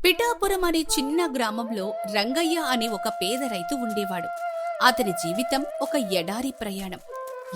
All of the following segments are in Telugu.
పిఠాపురం అనే చిన్న గ్రామంలో రంగయ్య అనే ఒక పేద రైతు ఉండేవాడు. అతని జీవితం ఒక ఎడారి ప్రయాణం.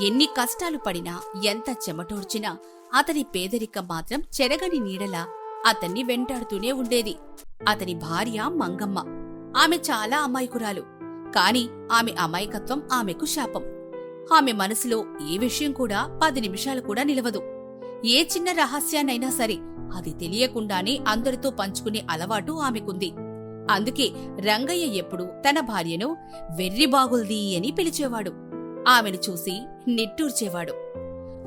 ఎన్ని కష్టాలు పడినా, ఎంత చెమటోడ్చినా అతని పేదరికం మాత్రం చెరగని నీడలా అతన్ని వెంటాడుతూనే ఉండేది. అతని భార్య మంగమ్మ. ఆమె చాలా అమాయకురాలు. కాని ఆమె అమాయకత్వం ఆమెకు శాపం. ఆమె మనసులో ఏ విషయం కూడా 10 నిమిషాలు కూడా నిలవదు. ఏ చిన్న రహస్యాన్నైనా సరే అది తెలియకుండానే అందరితో పంచుకునే అలవాటు ఆమెకుంది. అందుకే రంగయ్య ఎప్పుడూ తన భార్యను వెర్రిబాగుల్దీ అని పిలిచేవాడు. ఆమెను చూసి నిట్టూర్చేవాడు.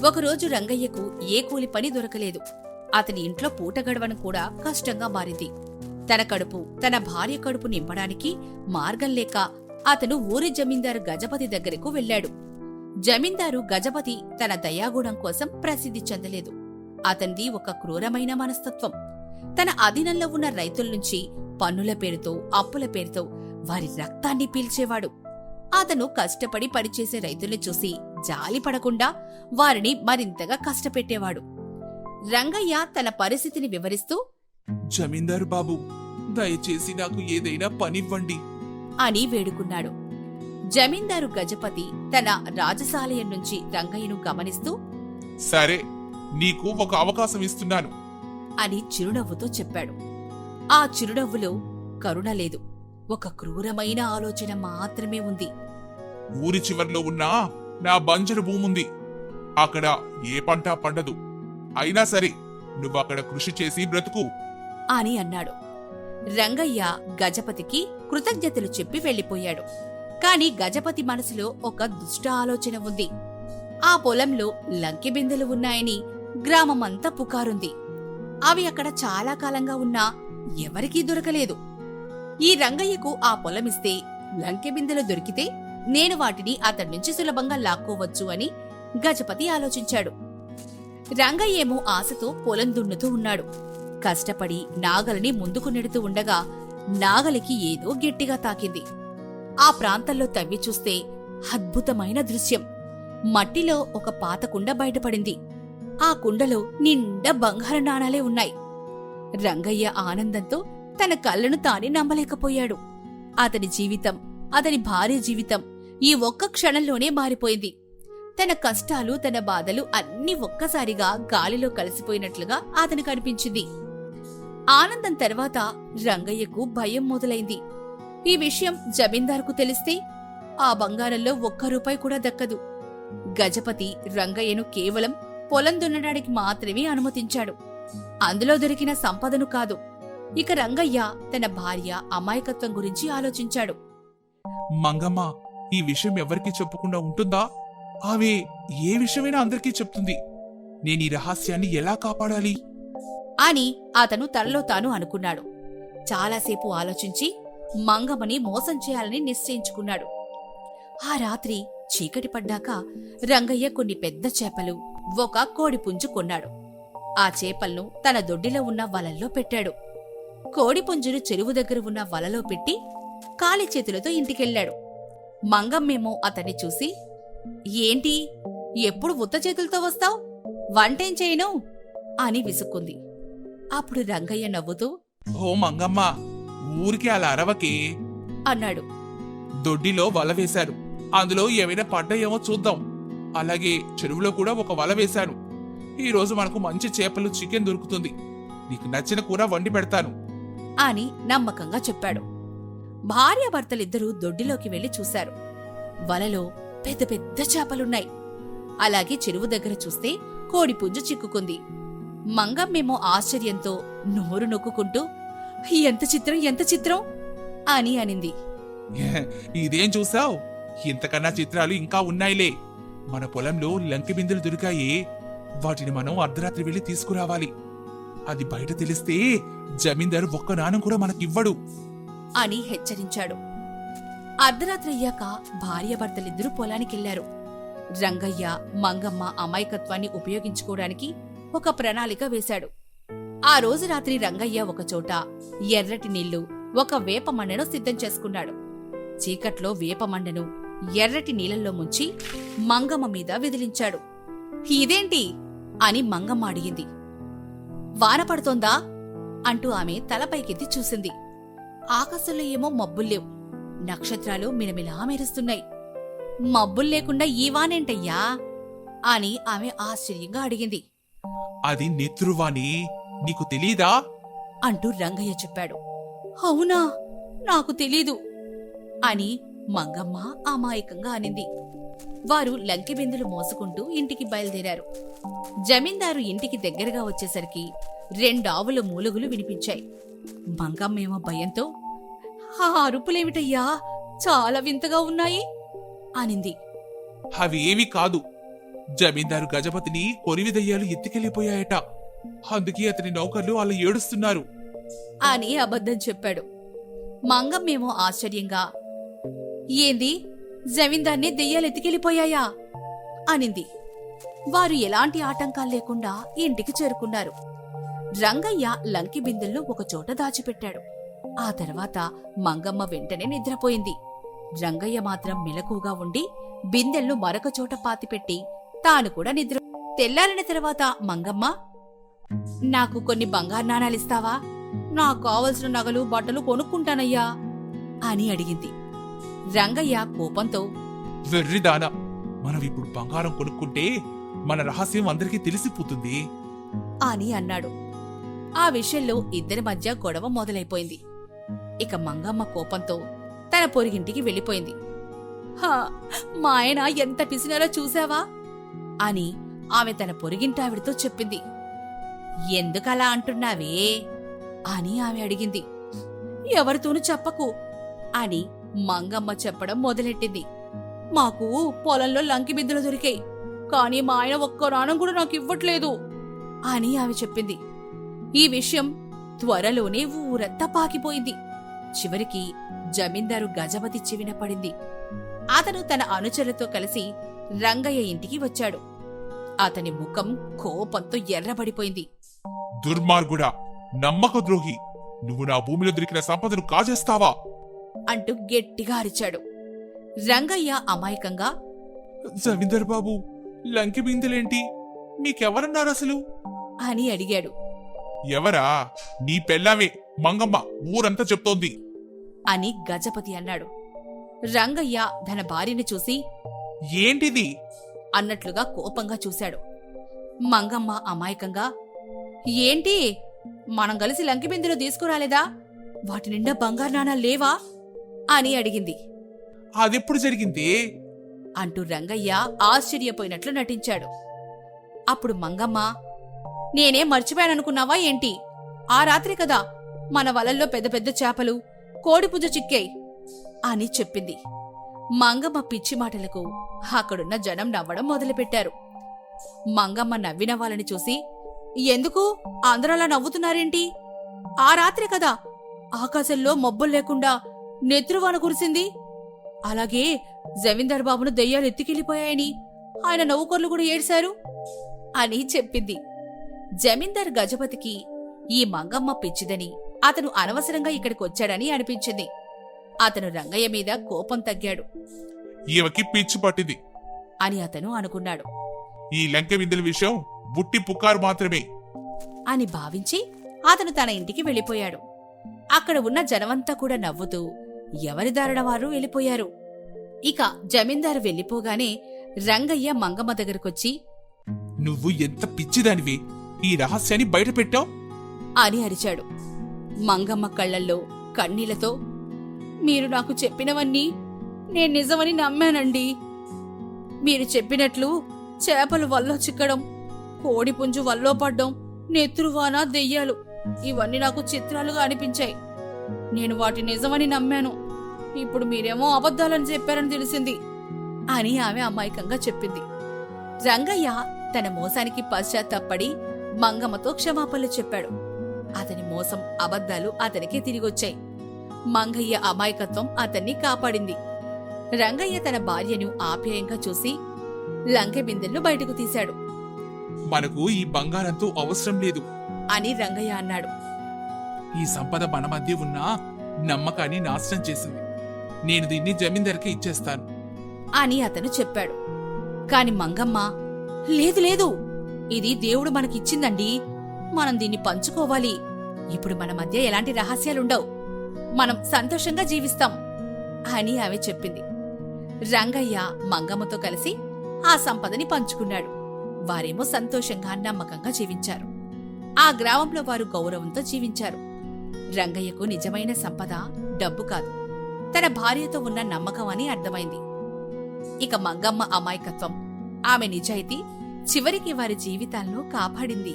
ఒకరోజు రంగయ్యకు ఏ కూలి పని దొరకలేదు. అతని ఇంట్లో పూట గడవడం కూడా కష్టంగా మారింది. తన కడుపు, తన భార్య కడుపు నింపడానికి మార్గం లేక అతను ఊరి జమీందారు గజపతి దగ్గరకు వెళ్లాడు. జమీందారు గజపతి తన దయాగుణం కోసం ప్రసిద్ధి చెందలేదు. అతనిది ఒక క్రూరమైన మనస్తత్వం. తన అధీనంలో ఉన్న రైతుల్నుంచి పన్నుల పేరుతో, అప్పుల పేరుతో వారి రక్తాన్ని పీల్చేవాడు. అతను కష్టపడి పనిచేసే రైతుల్ని చూసి జాలి పడకుండా వారిని మరింతగా కష్టపెట్టేవాడు. రంగయ్య తన పరిస్థితిని వివరిస్తూ, జమీందారు బాబు, దయచేసి నాకు ఏదైనా పనివ్వండి అని వేడుకున్నాడు. జమీందారు గజపతి తన రాజసాలయం నుంచి రంగయ్యను గమనిస్తూ, సరే, నీకు ఒక అవకాశం ఇస్తున్నాను అని చిరునవ్వుతో చెప్పాడు. ఆ చిరునవ్వులో కరుణ లేదు, ఒక క్రూరమైన ఆలోచన మాత్రమే ఉంది. ఊరి చివర్లో ఉన్న నా బంజరు భూముంది. అక్కడ ఏ పంట పండదు. అయినా సరే నువ్వక్కడ కృషి చేసి బ్రతుకు అని అన్నాడు. రంగయ్య గజపతికి కృతజ్ఞతలు చెప్పి వెళ్లిపోయాడు. కాని గజపతి మనసులో ఒక దుష్ట ఆలోచన ఉంది. ఆ పొలంలో లంకె బిందెలు ఉన్నాయని గ్రామమంతా పుకారుంది. అవి అక్కడ చాలా కాలంగా ఉన్నా ఎవరికీ దొరకలేదు. ఈ రంగయ్యకు ఆ పొలమిస్తే లంకె బిందెలు దొరికితే నేను వాటిని అతడ్నుంచి సులభంగా లాక్కోవచ్చు అని గజపతి ఆలోచించాడు. రంగయ్యేమో ఆశతో పొలం దున్నుతూ ఉన్నాడు. కష్టపడి నాగలిని ముందుకు నెడుతూ ఉండగా నాగలికి ఏదో గట్టిగా తాకింది. ఆ ప్రాంతంలో తవ్వి చూస్తే అద్భుతమైన దృశ్యం. మట్టిలో ఒక పాత కుండ బయటపడింది. ఆ కుండలో నిండా బంగారు నాణాలే ఉన్నాయి. రంగయ్య ఆనందంతో తన కళ్ళను తానే నమ్మలేకపోయాడు. అతని జీవితం, అతని భార్య జీవితం ఈ ఒక్క క్షణంలోనే మారిపోయింది. తన కష్టాలు, తన బాధలు అన్నీ ఒక్కసారిగా గాలిలో కలిసిపోయినట్లుగా అతనికి అనిపించింది. ఆనందం తర్వాత రంగయ్యకు భయం మొదలైంది. ఈ విషయం జమీందారుకు తెలిస్తే ఆ బంగారంలో ₹1 కూడా దక్కదు. గజపతి రంగయ్యను కేవలం పొలం దున్నడానికి మాత్రమే అనుమతించాడు, అందులో దొరికిన సంపదను కాదు. ఇక రంగయ్య తన భార్య అమాయకత్వం గురించి ఆలోచించాడు. మంగమ్మ ఈ విషయం ఎవరికీ చెప్పకుండా ఉంటుందా? ఆమె ఏ విషయమైనా అందరికీ చెప్తుంది. నేను ఈ రహస్యాన్ని ఎలా కాపాడాలి అని అతను తనలో తాను అనుకున్నాడు. చాలాసేపు ఆలోచించి మంగమ్మని మోసం చేయాలని నిశ్చయించుకున్నాడు. ఆ రాత్రి చీకటి పడ్డాక రంగయ్య కొన్ని పెద్ద చేపలు, ఒక కోడిపుంజు కొన్నాడు. ఆ చేపలను తన దొడ్డిలో ఉన్న వలల్లో పెట్టాడు. కోడిపుంజును చెరువు దగ్గర ఉన్న వలలో పెట్టి ఖాళీ చేతులతో ఇంటికెళ్లాడు. మంగమ్మేమో అతన్ని చూసి, ఏంటి ఎప్పుడు ఉత్త చేతులతో వస్తావ్? వంటేం చేయను అని విసుక్కుంది. అప్పుడు రంగయ్య నవ్వుతూ, ఓ మంగమ్మ, ఊరికి అలా అరవకే అన్నాడు. దొడ్డిలో వల వేశారు. అందులో ఏమైనా పడ్డాయేమో చూద్దాం. అలాగే చెరువులో కూడా ఒక వల వేశాను. ఈ రోజు మనకు మంచి చేపలు, చికెన్ దొరుకుతుంది. నీకు నచ్చిన కూర వండి పెడతాను అని నమ్మకంగా చెప్పాడు. భార్యాభర్తలిద్దరూ దొడ్డిలోకి వెళ్లి చూశారు. వలలో పెద్ద పెద్ద చేపలున్నాయి. అలాగే చెరువు దగ్గర చూస్తే కోడిపుంజు చిక్కుకుంది. మంగమ్మేమో ఆశ్చర్యంతో నోరు నొక్కుంటూ, ఎంత చిత్రం, ఎంత చిత్రం అని అనింది. ఇదేం చూసావ్? ఇంతకన్నా చిత్రాలు ఇంకా ఉన్నాయిలే. మన పొలంలో లంకె బిందెలు దొరికాయి. వాటిని మనం అర్ధరాత్రి వెళ్లి తీసుకురావాలి. అది బయట తెలిస్తే జమీందారు ఒక్క నాణం కూడా మనకివ్వడు అని హెచ్చరించాడు. అర్ధరాత్రి అయ్యాక భార్యాభర్తలిద్దరూ పొలానికెళ్లారు. రంగయ్య మంగమ్మ అమాయకత్వాన్ని ఉపయోగించుకోవడానికి ఒక ప్రణాళిక వేశాడు. ఆ రోజు రాత్రి రంగయ్య ఒకచోట ఎర్రటి నీళ్లు, ఒక వేపమండను సిద్ధం చేసుకున్నాడు. చీకట్లో వేపమండను ఎర్రటి నీళ్లలో ముంచి మంగమ్మ మీద విదిలించాడు. ఇదేంటి అని మంగమ్మ అడిగింది. వాన పడుతోందా అంటూ ఆమె తలపైకెత్తి చూసింది. ఆకాశంలో ఏమో మబ్బుల్లేవు, నక్షత్రాలు మిలమిలా మెరుస్తున్నాయి. మబ్బుల్లేకుండా ఈ వానేంటయ్యా అని ఆమె ఆశ్చర్యంగా అడిగింది. అది నెత్రువాణి, నీకు తెలీదా అంటూ రంగయ్య చెప్పాడు. అవునా, నాకు తెలీదు అని మంగమ్మ అమాయకంగా అనింది. వారు లంకె బిందులు మోసుకుంటూ ఇంటికి బయలుదేరారు. జమీందారు ఇంటికి దగ్గరగా వచ్చేసరికి 2 ఆవుల మూలుగులు వినిపించాయి. మంగమ్మేమో భయంతో, ఆ అరుపులేమిటయ్యా, చాలా వింతగా ఉన్నాయి అనింది. అవి ఏవి కాదు, జమీందారు గజపతిని కొరివి దయ్యాలు ఎత్తుకెళ్లిపోయాయట. అందుకే అతని నౌకర్లు అలా ఏడుస్తున్నారు అని అబద్ధం చెప్పాడు. మంగమ్మేమో ఆశ్చర్యంగా, ఏంది, జమీందార్ని దెయ్యాలు ఎత్తుకెళ్లిపోయాయా అనింది. వారు ఎలాంటి ఆటంకాలు లేకుండా ఇంటికి చేరుకున్నారు. రంగయ్య లంకి బిందెల్లో ఒకచోట దాచిపెట్టాడు. ఆ తర్వాత మంగమ్మ వెంటనే నిద్రపోయింది. రంగయ్య మాత్రం మెలకుగా ఉండి బిందెలను మరొక చోట పాతిపెట్టి తాను కూడా నిద్ర. తెల్లారిన తర్వాత మంగమ్మ, నాకు కొన్ని బంగారు నాణాలిస్తావా? నాకు కావలసిన నగలు బట్టలు కొనుక్కుంటానయ్యా అని అడిగింది. రంగయ్య కోపంతో, వెర్రిదానా, మనం ఇప్పుడు బంగారం కొనుక్కుంటే మన రహస్యం అందరికీ తెలిసిపోతుంది అని అన్నాడు. ఆ విషయంలో ఇద్దరి మధ్య గొడవ మొదలైపోయింది. ఇక మంగమ్మ కోపంతో తన పొరిగింటికి వెళ్ళిపోయింది. హా, మా ఆయన ఎంత పిసినారో చూశావా అని ఆమె తన పొరిగింటావిడితో చెప్పింది. ఎందుకలా అంటున్నావే అని ఆమె అడిగింది. ఎవరితోనూ చెప్పకు అని మంగమ్మ చెప్పడం మొదలెట్టింది. మాకు పొలంలో లంకి బిద్దలు దొరికాయి, కాని మా ఆయన ఒక్క నాణం కూడా నాకు ఇవ్వట్లేదు అని ఆమె చెప్పింది. ఈ విషయం త్వరలోనే ఊరంతా పాకిపోయింది. చివరికి జమీందారు గజపతి చెవిన పడింది. అతను తన అనుచరులతో కలిసి రంగయ్య ఇంటికి వచ్చాడు. అతని ముఖం కోపంతో ఎర్రబడిపోయింది. దుర్మార్గుడా, నమ్మక ద్రోహి, నువ్వు నా భూమిలో దొరికిన సంపదను కాజేస్తావా అంటూ గట్టిగా అరిచాడు. రంగయ్య అమాయకంగా, జమీందార్ బాబు, లంకి బిందెలేంటి, మీకెవరన్నారు అసలు అని అడిగాడు. ఎవరా? నీ పెళ్ళామే మంగమ్మ, ఊరంతా చెప్తోంది అని గజపతి అన్నాడు. రంగయ్య తన భార్యని చూసి, ఏంటిది అన్నట్లుగా కోపంగా చూశాడు. మంగమ్మ అమాయకంగా, ఏంటి, మనం కలిసి లంకి బిందెలు తీసుకురాలేదా? వాటి నిండా బంగారు నాణాలు లేవా అని అడిగింది. అదెప్పుడు జరిగింది అంటూ రంగయ్య ఆశ్చర్యపోయినట్లు నటించాడు. అప్పుడు మంగమ్మ, నేనేం మర్చిపోయాననుకున్నావా ఏంటి? ఆ రాత్రి కదా మన వలల్లో పెద్ద పెద్ద చేపలు, కోడిపుజ చిక్కాయి అని చెప్పింది. మంగమ్మ పిచ్చి మాటలకు అక్కడున్న జనం నవ్వడం మొదలుపెట్టారు. మంగమ్మ నవ్విన వాళ్ళని చూసి, ఎందుకు అందరలా నవ్వుతున్నారేంటి? ఆ రాత్రి కదా ఆకాశంలో మబ్బులు లేకుండా నెత్రువాన కురిసింది. అలాగే జమీందార్ బాబును దెయ్యాలు ఎత్తుకెళ్లిపోయాయని ఆయన నౌకర్లు కూడా ఏడ్శారు అని చెప్పింది. జమీందార్ గజపతికి ఈ మంగమ్మ పిచ్చిదని, అతను అనవసరంగా ఇక్కడికి వచ్చాడని అనిపించింది. అతను రంగయ్య మీద కోపం తగ్గాడు. ఈమెకి పిచ్చి పట్టింది అని అతను అనుకున్నాడు. ఈ లంక బిందెల విషయం బుట్టి పుకారు మాత్రమే అని భావించి అతను తన ఇంటికి వెళ్ళిపోయాడు. అక్కడ ఉన్న జనమంతా కూడా నవ్వుతూ ఎవరి దారిన వారు వెళ్ళిపోయారు. ఇక జమీందారు వెళ్ళిపోగానే రంగయ్య మంగమ్మ దగ్గరకొచ్చి, నువ్వు ఎంత పిచ్చిదానివి, ఈ రహస్యాన్ని బయట పెట్టావు అని అరిచాడు. మంగమ్మ కళ్లల్లో కన్నీళ్లతో, మీరు నాకు చెప్పినవన్నీ నేను నిజమని నమ్మానండి. మీరు చెప్పినట్లు చేపలు వల్లో చిక్కడం, కోడిపుంజు వల్లో పడ్డం, నెత్రువాన, దెయ్యాలు ఇవన్నీ నాకు చిత్రాలుగా అనిపించాయి. నేను వాటి నిజమని నమ్మాను. ఇప్పుడు మీరేమో అబద్ధాలని చెప్పారని తెలిసింది అని ఆమె అమాయకంగా చెప్పింది. రంగయ్య తన మోసానికి పశ్చాత్తాపడి మంగమ్మతో క్షమాపణలు చెప్పాడు. అతని మోసం, అబద్ధాలు అతనికి తిరిగొచ్చాయి. మంగయ్య అమాయకత్వం అతన్ని కాపాడింది. రంగయ్య తన భార్యను ఆప్యాయంగా చూసి లంకె బిందెలను బయటకు తీశాడు. మనకు ఈ బంగారంతో అవసరం లేదు అని రంగయ్య అన్నాడు. ఈ సంపద మన మధ్య ఉన్న నమ్మకాన్ని నాశనం చేసింది. నేను దీన్ని జమీందార్కి ఇచ్చేస్తాను అని అతను చెప్పాడు. కాని మంగమ్మ, లేదు లేదు, ఇది దేవుడు మనకిచ్చిందండి, మనం దీన్ని పంచుకోవాలి ఇప్పుడు మన మధ్య ఎలాంటి రహస్యాలుండవు. మనం సంతోషంగా జీవిస్తాం అని ఆమె చెప్పింది. రంగయ్య మంగమ్మతో కలిసి ఆ సంపదని పంచుకున్నాడు. వారేమో సంతోషంగా నమ్మకంగా జీవించారు. ఆ గ్రామంలో వారు గౌరవంతో జీవించారు. రంగయ్యకు నిజమైన సంపద డబ్బు కాదు, తన భార్యతో ఉన్న నమ్మకం అని అర్థమైంది. ఇక మంగమ్మ అమాయకత్వం, ఆమె నిజాయితీ చివరికి వారి జీవితాలను కాపాడింది.